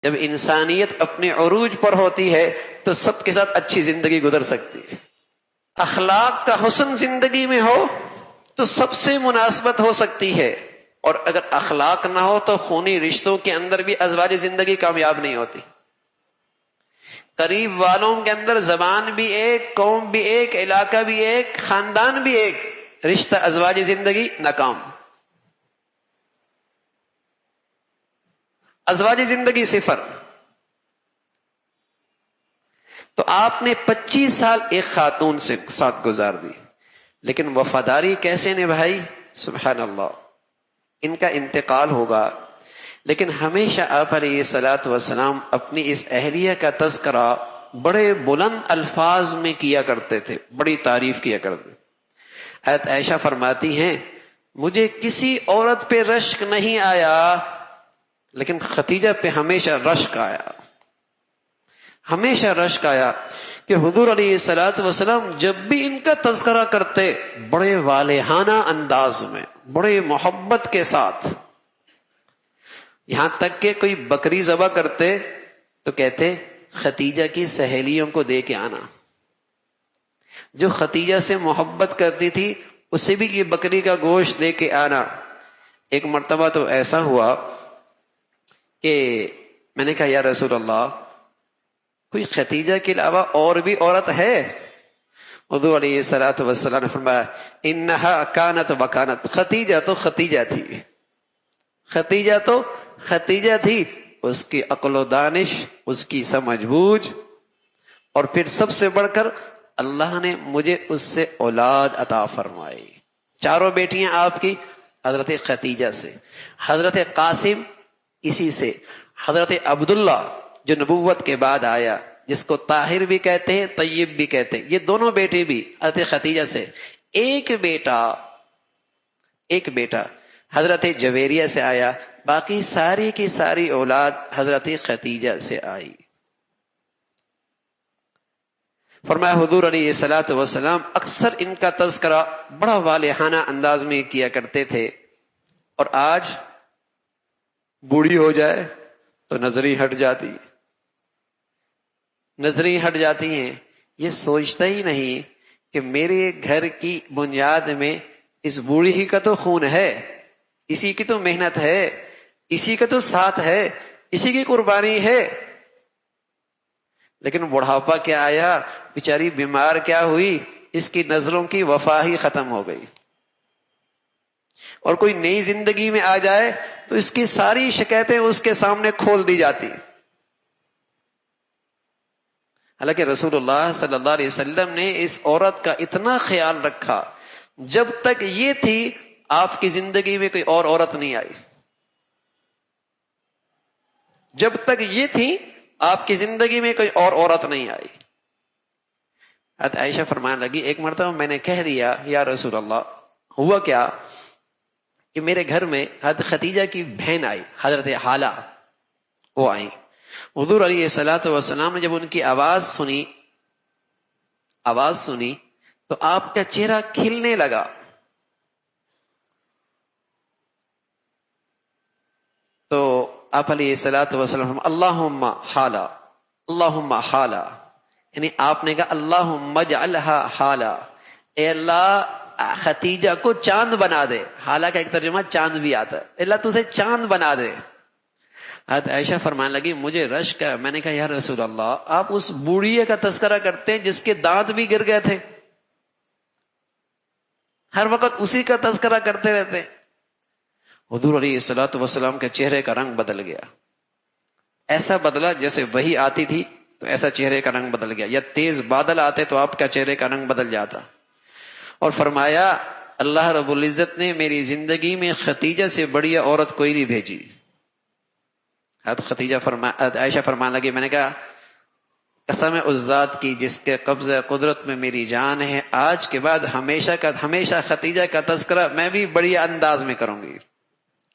جب انسانیت اپنے عروج پر ہوتی ہے تو سب کے ساتھ اچھی زندگی گزر سکتی ہے. اخلاق کا حسن زندگی میں ہو تو سب سے مناسبت ہو سکتی ہے، اور اگر اخلاق نہ ہو تو خونی رشتوں کے اندر بھی ازواج زندگی کامیاب نہیں ہوتی. قریب والوں کے اندر زبان بھی ایک، قوم بھی ایک، علاقہ بھی ایک، خاندان بھی ایک، رشتہ ازواج زندگی ناکام. ازواج زندگی صفر. تو آپ نے 25 سال ایک خاتون سے ساتھ گزار دی، لیکن وفاداری کیسے نبھائی؟ سبحان اللہ. ان کا انتقال ہوگا، لیکن ہمیشہ آپ علیہ الصلوۃ والسلام اپنی اس اہلیہ کا تذکرہ بڑے بلند الفاظ میں کیا کرتے تھے، بڑی تعریف کیا کرتے. حضرت عائشہ فرماتی ہیں مجھے کسی عورت پہ رشک نہیں آیا، لیکن خدیجہ پہ ہمیشہ رشک آیا، ہمیشہ رشک آیا کہ حضور علیہ الصلوۃ والسلام جب بھی ان کا تذکرہ کرتے بڑے والہانہ انداز میں، بڑے محبت کے ساتھ. یہاں تک کہ کوئی بکری ذبح کرتے تو کہتے خدیجہ کی سہیلیوں کو دے کے آنا. جو خدیجہ سے محبت کرتی تھی اسے بھی یہ بکری کا گوشت دے کے آنا. ایک مرتبہ تو ایسا ہوا کہ میں نے کہا یا رسول اللہ کوئی خدیجہ کے علاوہ اور بھی عورت ہے؟ حضور علیہ الصلوۃ والسلام نے فرمایا انہا کانت وکانت، خدیجہ تو خدیجہ تھی، خدیجہ تو خدیجہ تھی. اس کی عقل و دانش، اس کی سمجھ بوجھ، اور پھر سب سے بڑھ کر اللہ نے مجھے اس سے اولاد عطا فرمائی. چاروں بیٹیاں آپ کی حضرت خدیجہ سے، حضرت قاسم اسی سے، حضرت عبداللہ جو نبوت کے بعد آیا جس کو طاہر بھی کہتے ہیں طیب بھی کہتے ہیں، یہ دونوں بیٹے بھی حضرت خدیجہ سے. ایک بیٹا حضرت جویریہ سے آیا، باقی ساری کی ساری اولاد حضرت خدیجہ سے آئی. فرمایا حضور علیہ الصلوۃ والسلام اکثر ان کا تذکرہ بڑا والہانہ انداز میں کیا کرتے تھے، اور آج بوڑھی ہو جائے تو نظریں ہٹ جاتی، نظریں ہٹ جاتی ہیں. یہ سوچتا ہی نہیں کہ میرے گھر کی بنیاد میں اس بوڑھی ہی کا تو خون ہے، اسی کی تو محنت ہے، اسی کا تو ساتھ ہے، اسی کی قربانی ہے. لیکن بڑھاپا کیا آیا، بیچاری بیمار کیا ہوئی، اس کی نظروں کی وفا ہی ختم ہو گئی. اور کوئی نئی زندگی میں آ جائے تو اس کی ساری شکایتیں اس کے سامنے کھول دی جاتی. حالانکہ رسول اللہ صلی اللہ علیہ وسلم نے اس عورت کا اتنا خیال رکھا، جب تک یہ تھی آپ کی زندگی میں کوئی اور عورت نہیں آئی. جب تک یہ تھی آپ کی زندگی میں کوئی اور عورت نہیں آئی. حضرت عائشہ فرمانے لگی ایک مرتبہ میں نے کہہ دیا یا رسول اللہ، ہوا کیا کہ میرے گھر میں حضرت خدیجہ کی بہن آئی، حضرت حالہ، وہ آئی. حضور علیہ الصلوۃ والسلام نے جب ان کی آواز سنی تو آپ کا چہرہ کھلنے لگا. تو آپ علیہ الصلوۃ والسلام اللہم حالہ، اللہم حالہ، یعنی آپ نے کہا اللہم اجعلھا حالہ، اے اللہ خدیجہ کو چاند بنا دے. حالہ کا ایک ترجمہ چاند بھی آتا ہے، اللہ تو اسے چاند بنا دے. حضرت عائشہ فرمانے لگی مجھے رشک ہے. میں نے کہا یا رسول اللہ آپ اس بوڑھیے کا تذکرہ کرتے ہیں جس کے دانت بھی گر گئے تھے، ہر وقت اسی کا تذکرہ کرتے رہتے. حضور علیہ الصلوۃ والسلام کے چہرے کا رنگ بدل گیا، ایسا بدلا جیسے وہی آتی تھی تو ایسا چہرے کا رنگ بدل گیا، یا تیز بادل آتے تو آپ کا چہرے کا رنگ بدل جاتا. اور فرمایا اللہ رب العزت نے میری زندگی میں خدیجہ سے بڑی عورت کوئی نہیں بھیجی. حضرت عائشہ فرمانے لگی میں نے کہا قسم اس ذات کی جس کے قبضہ قدرت میں میری جان ہے، آج کے بعد ہمیشہ خدیجہ کا تذکرہ میں بھی بڑی انداز میں کروں گی.